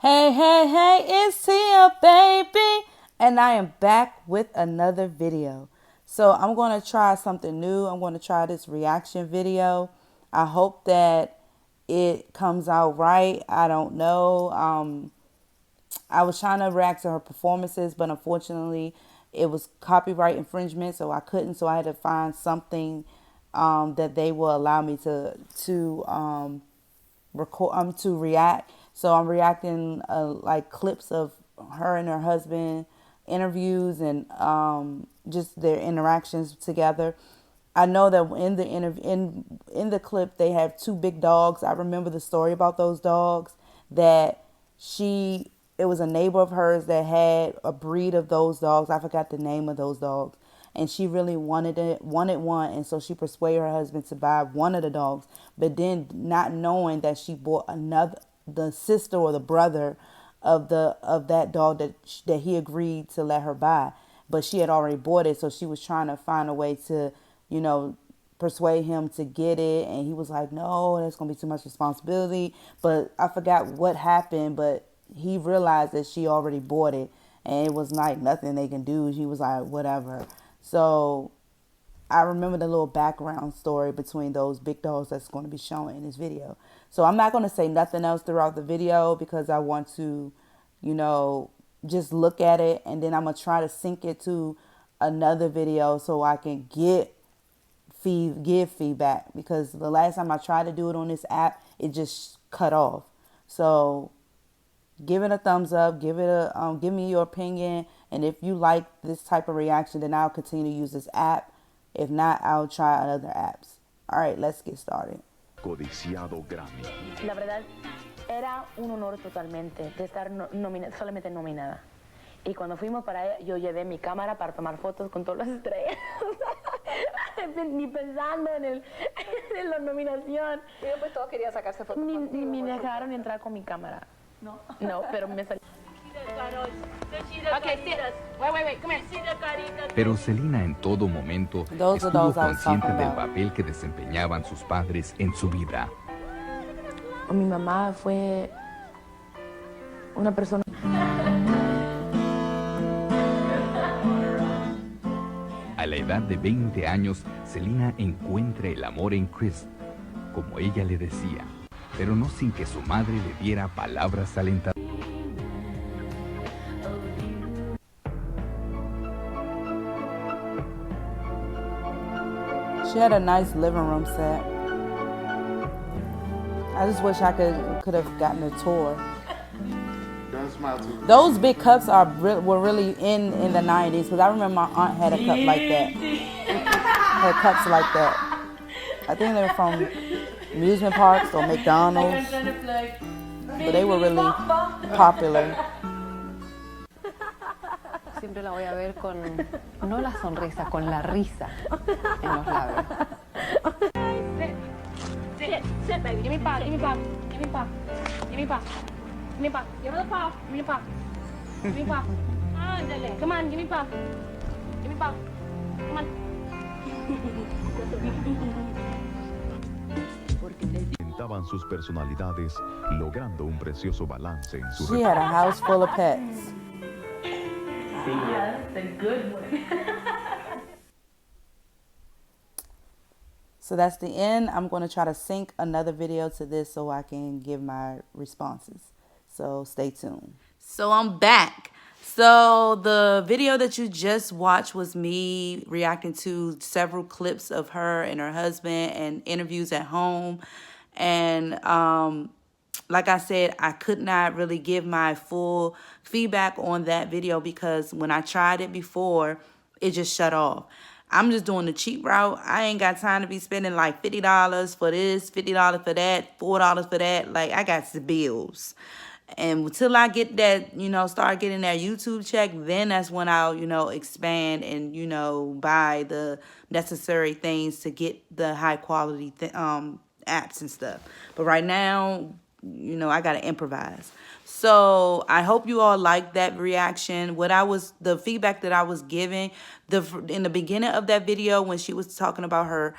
Hey, hey, hey, it's Tia, baby. And I am back with another video. So I'm going to try something new. I'm going to try this reaction video. I hope that it comes out right. I don't know. I was trying to react to her performances, but unfortunately it was copyright infringement, so I couldn't. So I had to find something that they will allow me to record to react. So I'm reacting like clips of her and her husband interviews and just their interactions together. I know that in the in the clip they have two big dogs. I remember the story about those dogs that it was a neighbor of hers that had a breed of those dogs. I forgot the name of those dogs. And she really wanted one, and so she persuaded her husband to buy one of the dogs. But then, not knowing that she bought the sister or the brother of that dog that he agreed to let her buy, but she had already bought it, so she was trying to find a way to, persuade him to get it, and he was like, no, that's gonna be too much responsibility. But I forgot what happened, but he realized that she already bought it, and it was like nothing they can do. He was like, whatever. So I remember the little background story between those big dogs that's going to be shown in this video. So I'm not going to say nothing else throughout the video because I want to, just look at it, and then I'm going to try to sync it to another video so I can give feedback, because the last time I tried to do it on this app, it just cut off. So give it a thumbs up, give me your opinion, and if you like this type of reaction, then I'll continue to use this app. If not, I'll try other apps. All right, let's get started. Codiciado Grammy. La verdad, era un honor totalmente de estar solamente nominada. Y cuando fuimos para allá, yo llevé mi cámara para tomar fotos con todas las estrellas. Ni pensando en la nominación. Y después todos querían sacarse fotos contigo. Ni me dejaron entrar con mi cámara. No. No, pero me salió. Okay, sit. Wait, come here. Pero Selena en todo momento estuvo consciente del papel que desempeñaban sus padres en su vida. Mi mamá fue una persona. A la edad de 20 años, Selena encuentra el amor en Chris, como ella le decía, pero no sin que su madre le diera palabras alentadoras. She had a nice living room set. I just wish I could have gotten a tour. Don't smile too. Those big cups were really in the 90s, because I remember my aunt had a cup like that. Had cups like that. I think they were from amusement parks or McDonald's, but they were really popular. Siempre la voy a ver con, no la sonrisa, con la risa en los labios. Sit, baby. Give me pop. Give me pop. Give me pop. Give me pop. Give me pop. Give me the pop. Give me pop. Give me pop. Come on, give me pop. Give me pop. Come on. Presentaban sus personalidades, logrando un precioso balance en su She had a house full of pets. That's a good one. So that's the end. I'm going to try to sync another video to this so I can give my responses. So stay tuned. So I'm back. So the video that you just watched was me reacting to several clips of her and her husband and interviews at home. And like I said, I could not really give my full feedback on that video because when I tried it before, it just shut off. I'm just doing the cheap route. I ain't got time to be spending like $50 for this, $50 for that, $4 for that. Like, I got the bills. And until I get that, start getting that YouTube check, then that's when I'll, expand and, buy the necessary things to get the high quality apps and stuff. But right now, I got to improvise. So I hope you all liked that reaction. The feedback that I was giving in the beginning of that video when she was talking about her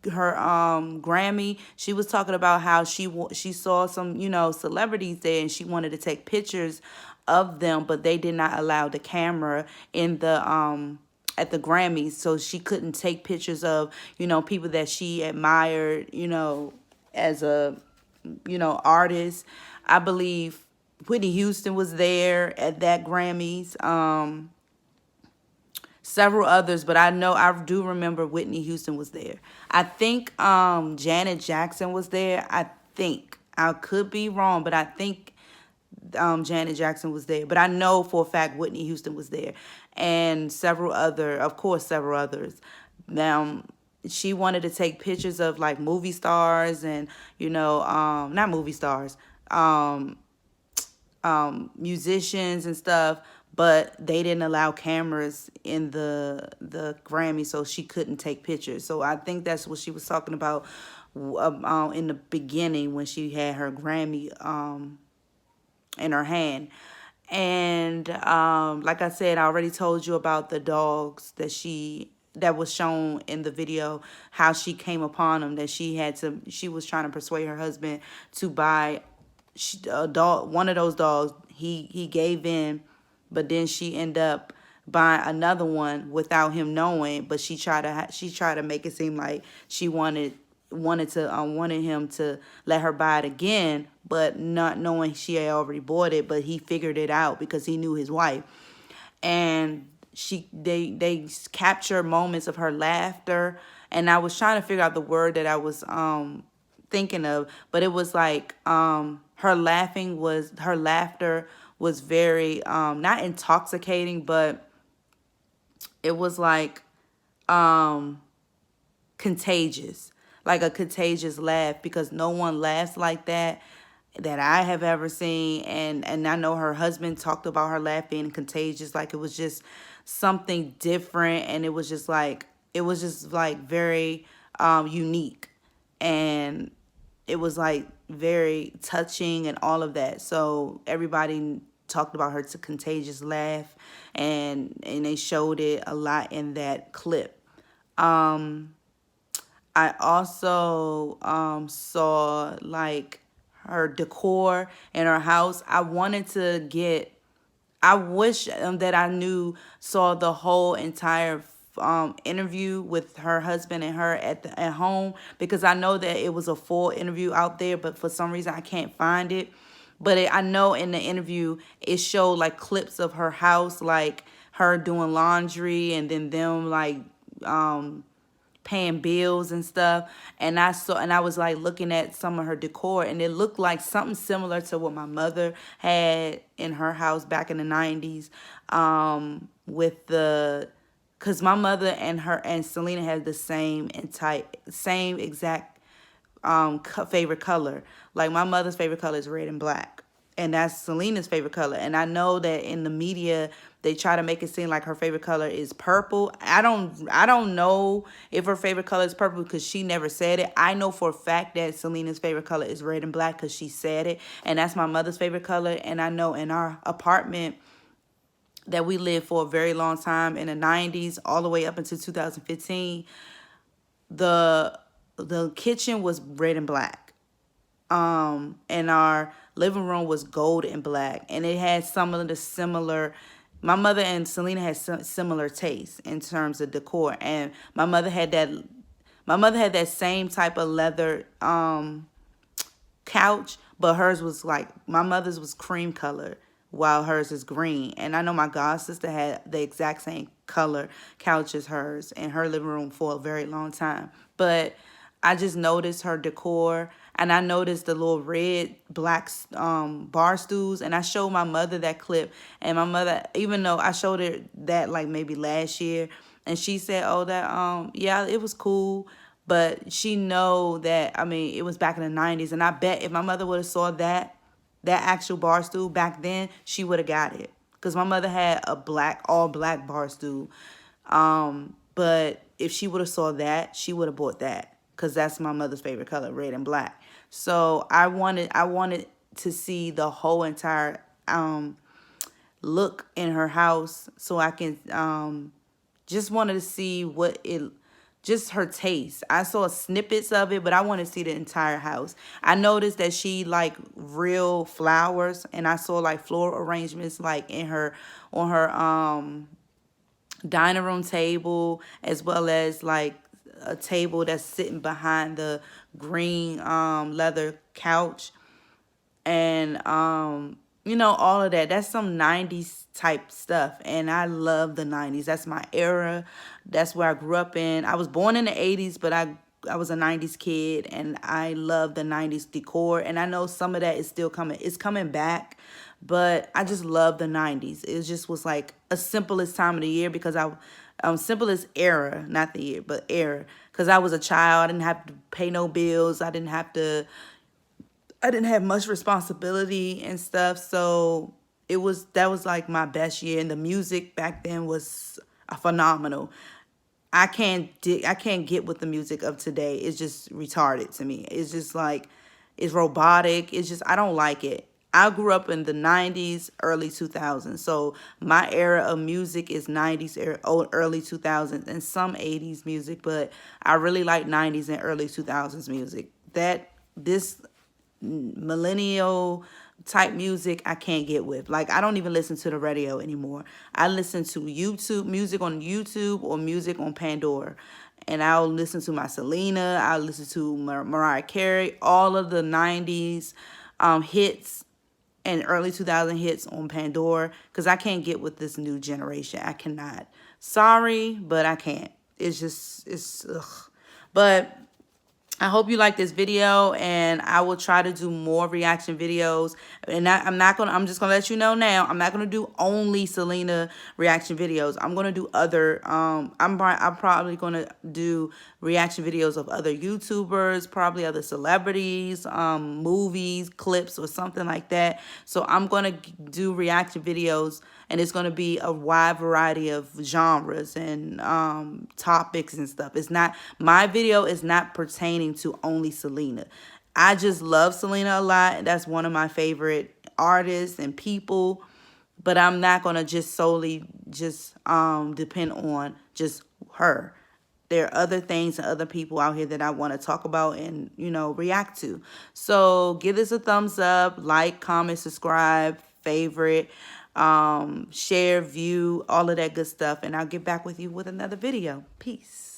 Grammy, she was talking about how she saw some, you know, celebrities there, and she wanted to take pictures of them, but they did not allow the camera in the at the Grammys, so she couldn't take pictures of, you know, people that she admired, you know, as a, you know, artist. I believe Whitney Houston was there at that Grammys. Several others, but I do remember Whitney Houston was there. I think Janet Jackson was there. I think, I could be wrong, but I think Janet Jackson was there. But I know for a fact Whitney Houston was there, and several other, of course, several others. Now, she wanted to take pictures of like movie stars and, you know, not movie stars, musicians and stuff, but they didn't allow cameras in the Grammy, so she couldn't take pictures. So I think that's what she was talking about in the beginning when she had her Grammy in her hand. And like I said, I already told you about the dogs that was shown in the video, how she came upon them, that she was trying to persuade her husband to buy a dog, one of those dogs. He gave in, but then she ended up buying another one without him knowing. But she tried to make it seem like she wanted him to let her buy it again, but not knowing she had already bought it. But he figured it out because he knew his wife, and they capture moments of her laughter. And I was trying to figure out the word that I was thinking of, but it was like her laughter was very not intoxicating, but it was like contagious, like a contagious laugh, because no one laughs like that I have ever seen. And I know her husband talked about her laugh being contagious, like it was just something different, and it was just like very unique, and it was like very touching and all of that. So everybody talked about her contagious laugh, and they showed it a lot in that clip. I also saw like her decor in her house. I wish that I saw the whole entire interview with her husband and her at home, because I know that it was a full interview out there, but for some reason I can't find it. But I know in the interview it showed like clips of her house, like her doing laundry, and then them like paying bills and stuff. And I was like looking at some of her decor, and it looked like something similar to what my mother had in her house back in the 90s, because my mother and Selena had the same exact favorite color. Like my mother's favorite color is red and black, and that's Selena's favorite color. And I know that in the media they try to make it seem like her favorite color is purple. I don't know if her favorite color is purple because she never said it. I know for a fact that Selena's favorite color is red and black because she said it, and that's my mother's favorite color. And I know in our apartment that we lived for a very long time in the 90s all the way up until 2015, the kitchen was red and black. And our living room was gold and black, and it had some of the similar. My mother and Selena had similar tastes in terms of decor, and my mother had that same type of leather couch, but hers was like, my mother's was cream color while hers is green. And I know my god sister had the exact same color couch as hers in her living room for a very long time. But I just noticed her decor, and I noticed the little red black bar stools, and I showed my mother that clip. And my mother, even though I showed her that like maybe last year, and she said, oh, that yeah, it was cool, but she know that, I mean, it was back in the 90s, and I bet if my mother would have saw that actual bar stool back then, she would have got it, because my mother had a all black bar stool. But if she would have saw that, she would have bought that, because that's my mother's favorite color, red and black. So I wanted to see the whole entire look in her house, so I can just wanted to see what just her taste. I saw snippets of it, but I want to see the entire house. I noticed that she like real flowers, and I saw like floral arrangements like in her on her dining room table, as well as like a table that's sitting behind the green leather couch. And you know, all of that, that's some 90s type stuff, and I love the 90s. That's my era. That's where I grew up in. I was born in the 80s, but I was a 90s kid, and I love the 90s decor, and I know some of that is still coming. It's coming back, but I just love the 90s. It just was like a simplest time of the year, because simplest era, not the year, but era, because I was a child. I didn't have to pay no bills. I didn't have much responsibility and stuff, so that was like my best year. And the music back then was phenomenal. I can't get with the music of today. It's just retarded to me. It's just like, it's robotic. It's just, I don't like it. I grew up in the 90s, early 2000s. So my era of music is 90s, early 2000s, and some 80s music, but I really like 90s and early 2000s music. This millennial type music I can't get with. Like, I don't even listen to the radio anymore. I listen to YouTube, music on YouTube, or music on Pandora. And I'll listen to my Selena, I'll listen to Mariah Carey, all of the 90s hits and early 2000 hits on Pandora, because I can't get with this new generation. I cannot. Sorry, but I can't. It's ugh. But I hope you like this video, and I will try to do more reaction videos. And I'm just gonna let you know now, I'm not gonna do only Selena reaction videos. I'm gonna do other, I'm probably gonna do reaction videos of other YouTubers, probably other celebrities, movies, clips, or something like that. So I'm gonna do reaction videos, and it's going to be a wide variety of genres and topics and stuff. My video is not pertaining to only Selena. I just love Selena a lot. That's one of my favorite artists and people. But I'm not going to just solely just depend on just her. There are other things and other people out here that I want to talk about and, you know, react to. So give this a thumbs up, like, comment, subscribe, favorite, share, view, all of that good stuff. And I'll get back with you with another video. Peace.